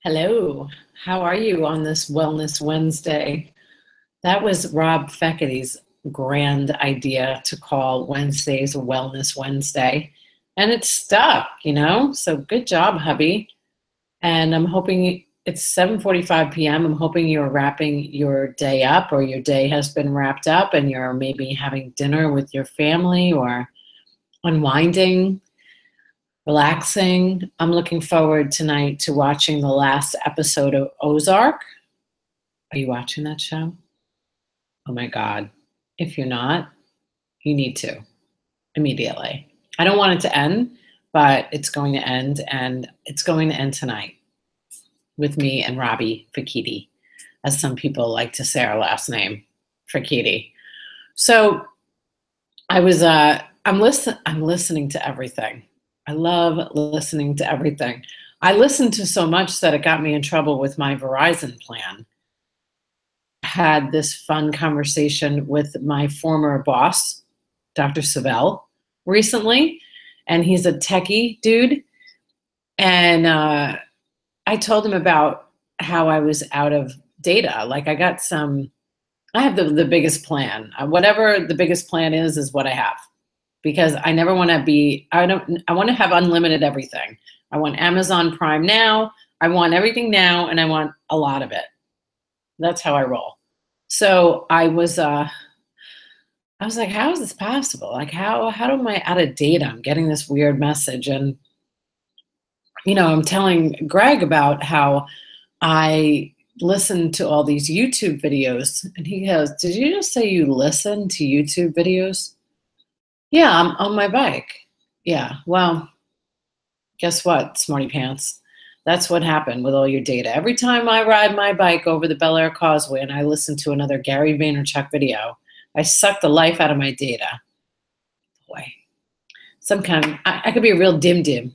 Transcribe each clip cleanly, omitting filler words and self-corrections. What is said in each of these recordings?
Hello, how are you on this Wellness Wednesday? That was Rob Feckety's grand idea to call Wednesdays Wellness Wednesday, and it's stuck. So good job, hubby. And I'm hoping it's 7:45 p.m. I'm hoping you're wrapping your day up, or your day has been wrapped up, and you're maybe having dinner with your family or unwinding, relaxing. I'm looking forward tonight to watching the last episode of Ozark. Are you watching that show? Oh my God. If you're not, you need to immediately. I don't want it to end, but it's going to end, and it's going to end tonight with me and Robbie Fakiti, as some people like to say our last name, Fakiti. So I'm listening to everything. I love listening to everything. I listened to so much that it got me in trouble with my Verizon plan. Had this fun conversation with my former boss, Dr. Savell, recently, and he's a techie dude. And I told him about how I was out of data. Like I have the biggest plan. Whatever the biggest plan is what I have. Because I never want to I want to have unlimited everything. I want Amazon Prime now. I want everything now, and I want a lot of it. That's how I roll. So I was like, how is this possible? Like, how am I out of data? I'm getting this weird message. And, I'm telling Greg about how I listen to all these YouTube videos. And he goes, did you just say you listen to YouTube videos? Yeah, I'm on my bike. Yeah, well, guess what, smarty pants? That's what happened with all your data. Every time I ride my bike over the Bel Air Causeway and I listen to another Gary Vaynerchuk video, I suck the life out of my data. Boy, I could be a real dim,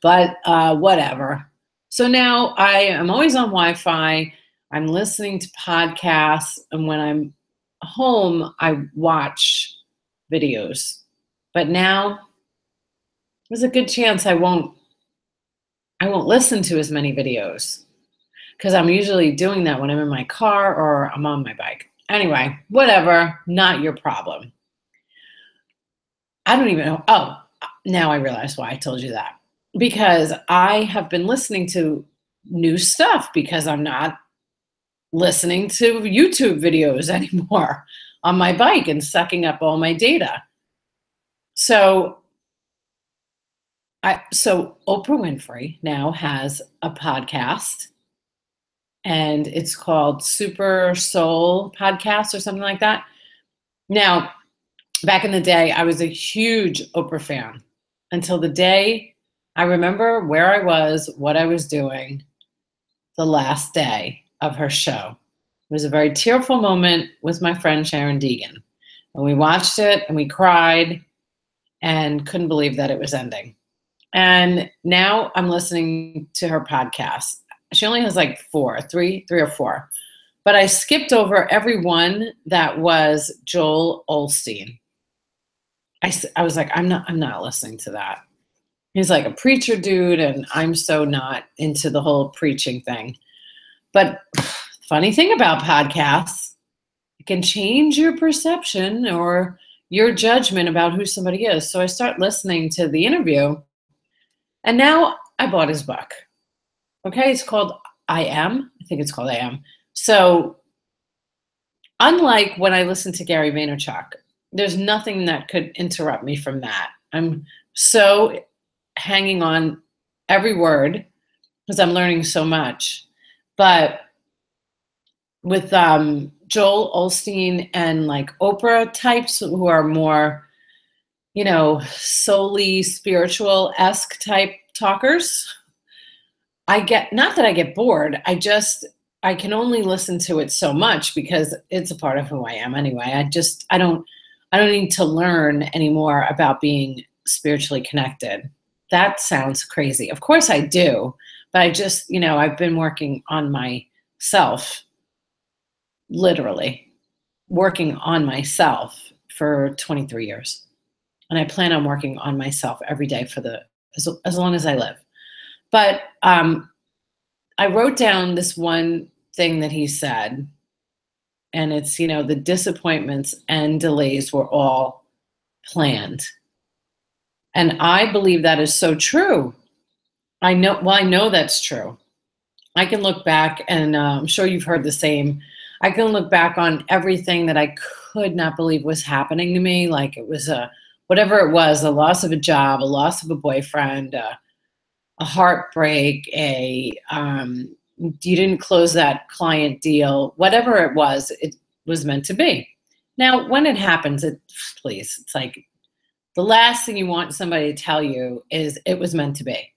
but whatever. So now I am always on Wi-Fi. I'm listening to podcasts, and when I'm home, I watch videos. But now there's a good chance I won't listen to as many videos, because I'm usually doing that when I'm in my car or I'm on my bike. Anyway, whatever, not your problem. I don't even know. Oh, now I realize why I told you that. Because I have been listening to new stuff because I'm not listening to YouTube videos anymore on my bike and sucking up all my data. So Oprah Winfrey now has a podcast, and it's called Super Soul Podcast or something like that. Now, back in the day, I was a huge Oprah fan until the day I remember where I was, what I was doing the last day of her show. It was a very tearful moment with my friend Sharon Deegan. And we watched it and we cried and couldn't believe that it was ending. And now I'm listening to her podcast. She only has like three or four. But I skipped over every one that was Joel Osteen. I was like, I'm not listening to that. He's like a preacher dude, and I'm so not into the whole preaching thing. But funny thing about podcasts, it can change your perception or your judgment about who somebody is. So I start listening to the interview, and now I bought his book. Okay, it's called I Am. I think it's called I Am. So unlike when I listen to Gary Vaynerchuk, there's nothing that could interrupt me from that. I'm so hanging on every word because I'm learning so much. But with Joel Osteen and like Oprah types who are more, solely spiritual-esque type talkers, not that I get bored, I can only listen to it so much because it's a part of who I am anyway. I don't need to learn anymore about being spiritually connected. That sounds crazy. Of course I do, but I've been working on myself, literally working on myself for 23 years. And I plan on working on myself every day for as long as I live. But I wrote down this one thing that he said, and it's, the disappointments and delays were all planned. And I believe that is so true. I know that's true. I can look back, and I'm sure you've heard the same. I can look back on everything that I could not believe was happening to me. Like it was whatever it was, a loss of a job, a loss of a boyfriend, a heartbreak, you didn't close that client deal, whatever it was meant to be. Now, when it happens, it's like the last thing you want somebody to tell you is it was meant to be.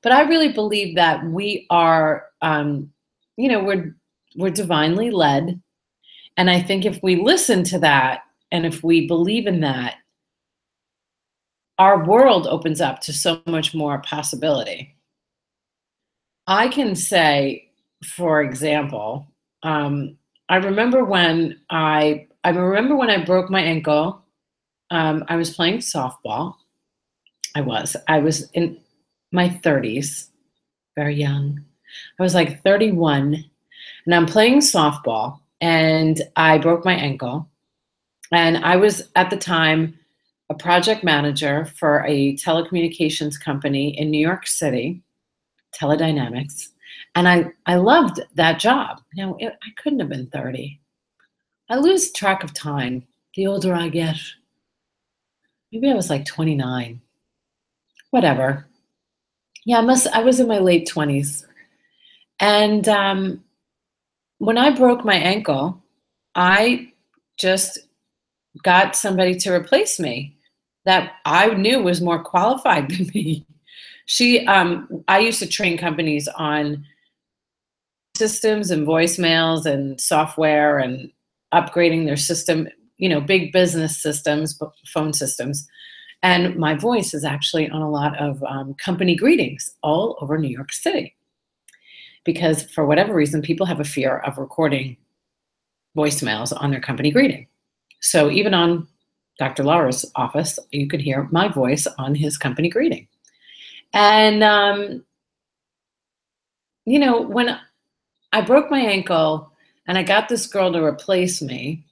But I really believe that we are, we're divinely led. And I think if we listen to that and if we believe in that, our world opens up to so much more possibility. I can say, for example, I remember when I broke my ankle. I was playing softball. I was in my 30s, very young. I was like 31, and I'm playing softball, and I broke my ankle. And I was at the time a project manager for a telecommunications company in New York City, Teledynamics. And I loved that job. I couldn't have been 30. I lose track of time the older I get. Maybe I was like 29. Whatever. Yeah, I was in my late 20s. And when I broke my ankle, I just got somebody to replace me that I knew was more qualified than me. I used to train companies on systems and voicemails and software and upgrading their system, big business systems, phone systems. And my voice is actually on a lot of company greetings all over New York City. Because for whatever reason, people have a fear of recording voicemails on their company greeting. So even on Dr. Laura's office, you could hear my voice on his company greeting. And, when I broke my ankle and I got this girl to replace me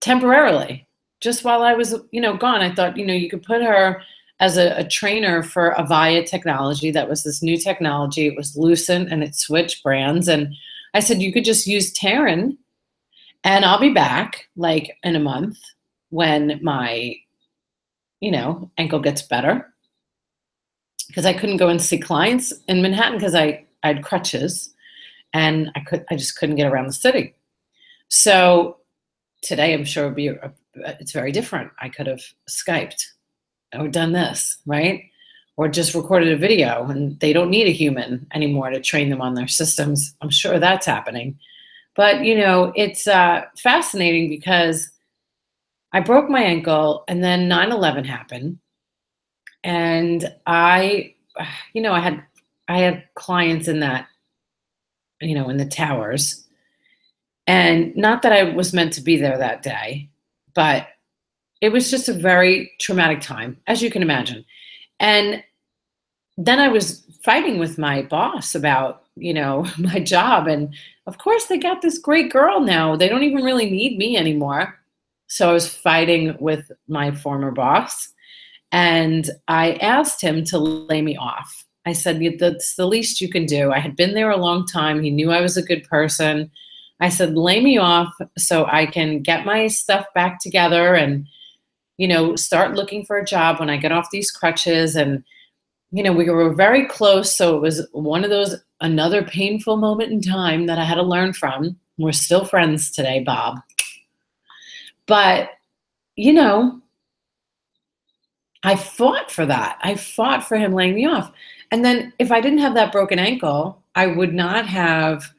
temporarily, just while I was, gone, I thought, you could put her as a trainer for Avaya technology. That was this new technology. It was Lucent and it switched brands. And I said, you could just use Taryn and I'll be back like in a month when my, ankle gets better. Because I couldn't go and see clients in Manhattan because I had crutches and I just couldn't get around the city. So today I'm sure it's very different. I could have Skyped or done this, right? Or just recorded a video, and they don't need a human anymore to train them on their systems. I'm sure that's happening. But, it's fascinating because I broke my ankle and then 9/11 happened. And I had clients in that, in the towers. And not that I was meant to be there that day, but it was just a very traumatic time, as you can imagine. And then I was fighting with my boss about, my job. And of course, they got this great girl now. They don't even really need me anymore. So I was fighting with my former boss. And I asked him to lay me off. I said, that's the least you can do. I had been there a long time. He knew I was a good person. I said, lay me off so I can get my stuff back together and, start looking for a job when I get off these crutches. And, we were very close. So it was another painful moment in time that I had to learn from. We're still friends today, Bob. But, I fought for that. I fought for him laying me off. And then if I didn't have that broken ankle, I would not have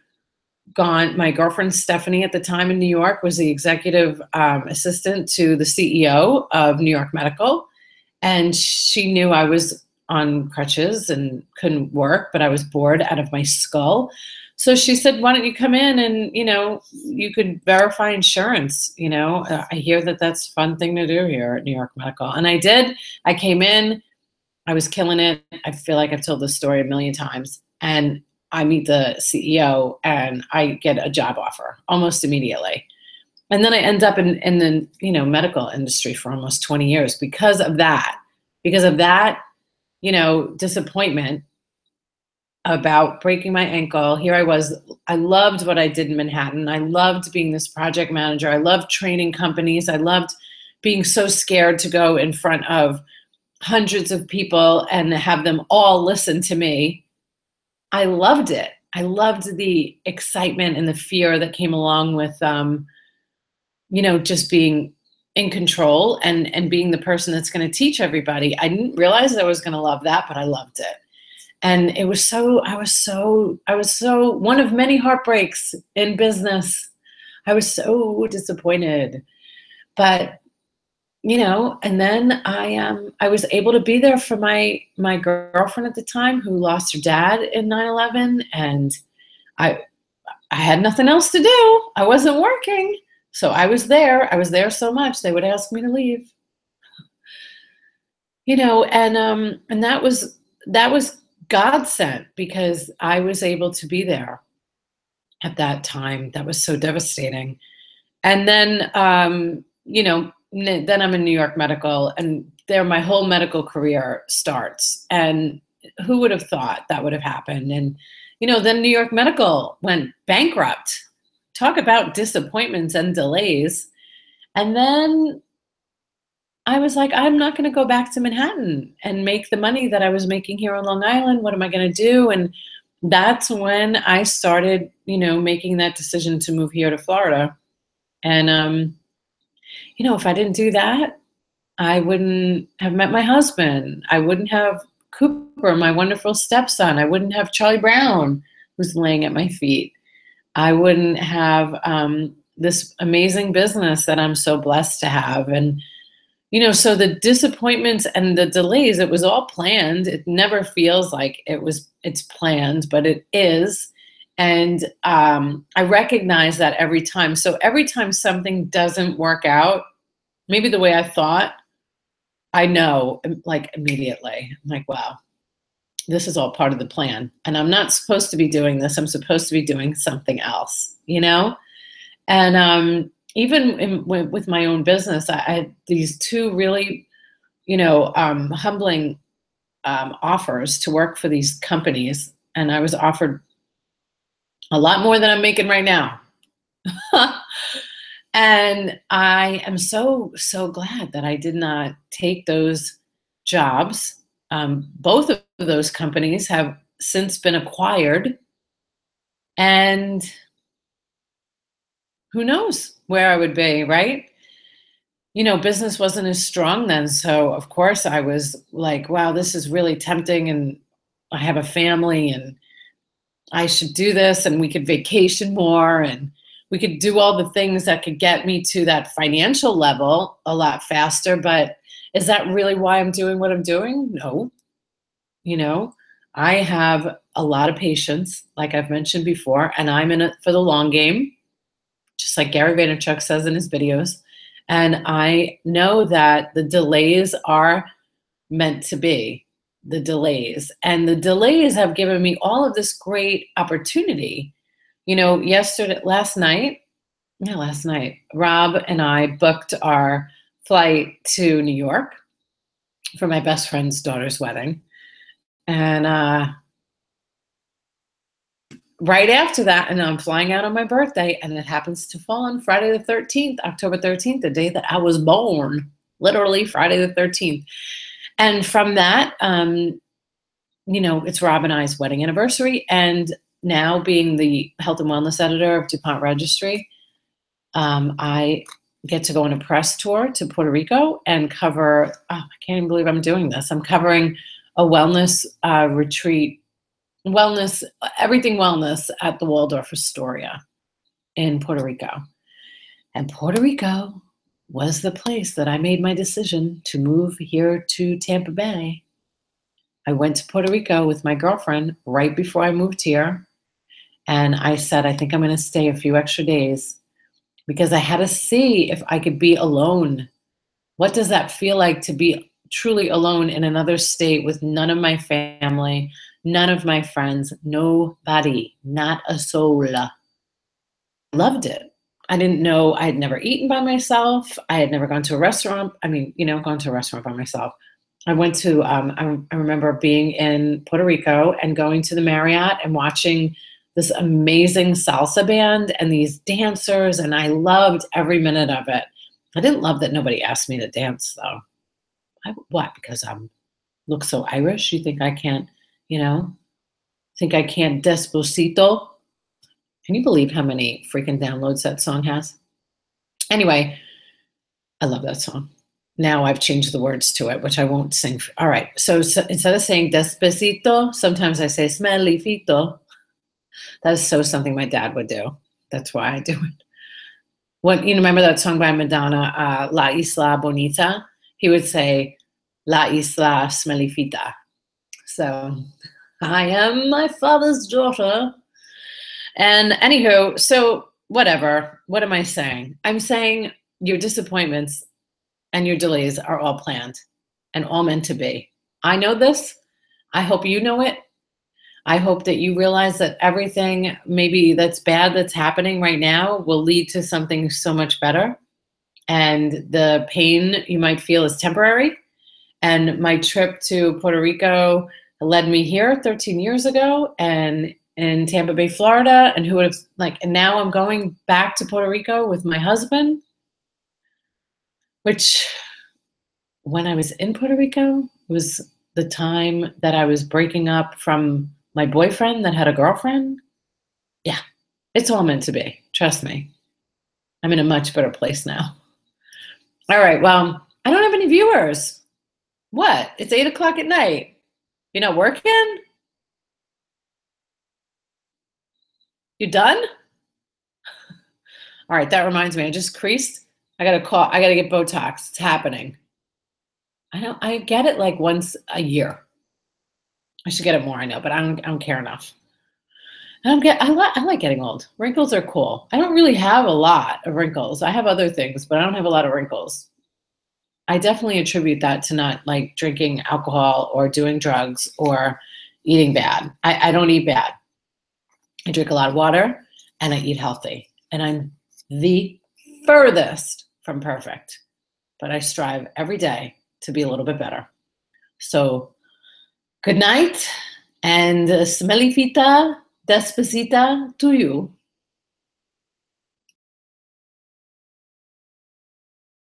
gone. My girlfriend, Stephanie, at the time in New York, was the executive assistant to the CEO of New York Medical. And she knew I was on crutches and couldn't work, but I was bored out of my skull. So she said, why don't you come in and, you could verify insurance. I hear that that's a fun thing to do here at New York Medical. And I did. I came in. I was killing it. I feel like I've told this story a million times. And I meet the CEO and I get a job offer almost immediately. And then I end up in the, medical industry for almost 20 years because of that, disappointment about breaking my ankle. Here I was. I loved what I did in Manhattan. I loved being this project manager. I loved training companies. I loved being so scared to go in front of hundreds of people and have them all listen to me. I loved it. I loved the excitement and the fear that came along with, just being in control and being the person that's going to teach everybody. I didn't realize I was going to love that, but I loved it. And it was I was so one of many heartbreaks in business. I was so disappointed, but and then I was able to be there for my girlfriend at the time who lost her dad in 9/11, and I had nothing else to do. I wasn't working, so I was there. I was there so much they would ask me to leave. And that was God sent, because I was able to be there at that time. That was so devastating. And then, then I'm in New York Medical, and there my whole medical career starts. And who would have thought that would have happened? And, then New York Medical went bankrupt. Talk about disappointments and delays. And then I was like, I'm not going to go back to Manhattan and make the money that I was making here on Long Island. What am I going to do? And that's when I started, making that decision to move here to Florida. And, if I didn't do that, I wouldn't have met my husband. I wouldn't have Cooper, my wonderful stepson. I wouldn't have Charlie Brown, who's laying at my feet. I wouldn't have this amazing business that I'm so blessed to have. And, so the disappointments and the delays, it was all planned. It never feels like it's planned, but it is. And I recognize that every time. So every time something doesn't work out, maybe the way I thought, I know, like, immediately. I'm like, wow, this is all part of the plan. And I'm not supposed to be doing this. I'm supposed to be doing something else, And even with my own business, I had these two really, humbling offers to work for these companies. And I was offered a lot more than I'm making right now. And I am so, so glad that I did not take those jobs. Both of those companies have since been acquired. And who knows where I would be, right? Business wasn't as strong then. So, of course, I was like, wow, this is really tempting. And I have a family and I should do this, and we could vacation more, and we could do all the things that could get me to that financial level a lot faster. But is that really why I'm doing what I'm doing? No. I have a lot of patience, like I've mentioned before, and I'm in it for the long game, just like Gary Vaynerchuk says in his videos. And I know that the delays are meant to be. The delays. And the delays have given me all of this great opportunity. Last night, Rob and I booked our flight to New York for my best friend's daughter's wedding. And right after that, and I'm flying out on my birthday, and it happens to fall on Friday the 13th, October 13th, the day that I was born, literally Friday the 13th. And from that, it's Rob and I's wedding anniversary. And now, being the health and wellness editor of DuPont Registry, I get to go on a press tour to Puerto Rico and cover, I can't even believe I'm doing this. I'm covering a wellness retreat, everything wellness at the Waldorf Astoria in Puerto Rico. And Puerto Rico was the place that I made my decision to move here to Tampa Bay. I went to Puerto Rico with my girlfriend right before I moved here. And I said, I think I'm going to stay a few extra days, because I had to see if I could be alone. What does that feel like to be truly alone in another state with none of my family, None of my friends, nobody, not a soul. Loved it. I didn't know, I had never eaten by myself. I had never gone to a restaurant. I mean, gone to a restaurant by myself. I went to, I remember being in Puerto Rico and going to the Marriott and watching this amazing salsa band and these dancers, and I loved every minute of it. I didn't love that nobody asked me to dance, though. What? Because I look so Irish? You think I can't, think I can't Despacito? Can you believe how many freaking downloads that song has? Anyway, I love that song. Now I've changed the words to it, which I won't sing. All right. So instead of saying Despacito, sometimes I say smelly fito. That is so something my dad would do. That's why I do it. When remember that song by Madonna, La Isla Bonita? He would say La Isla Smelly-fita. So I am my father's daughter. And anywho, so whatever. What am I saying? I'm saying your disappointments and your delays are all planned and all meant to be. I know this. I hope you know it. I hope that you realize that everything maybe that's bad that's happening right now will lead to something so much better. And the pain you might feel is temporary. And my trip to Puerto Rico led me here 13 years ago and in Tampa Bay, Florida. And who would have and now I'm going back to Puerto Rico with my husband, which when I was in Puerto Rico was the time that I was breaking up from my boyfriend that had a girlfriend. Yeah, it's all meant to be. Trust me. I'm in a much better place now. All right, well, I don't have any viewers. What? It's 8 o'clock at night. You're not working? You done? All right, that reminds me. I just creased. I got to call. I got to get Botox. It's happening. I get it like once a year. I should get it more, I know, but I don't care enough. I like getting old. Wrinkles are cool. I don't really have a lot of wrinkles. I have other things, but I don't have a lot of wrinkles. I definitely attribute that to not like drinking alcohol or doing drugs or eating bad. I don't eat bad. I drink a lot of water and I eat healthy. And I'm the furthest from perfect, but I strive every day to be a little bit better. So good night and smelly fita, despacita to you.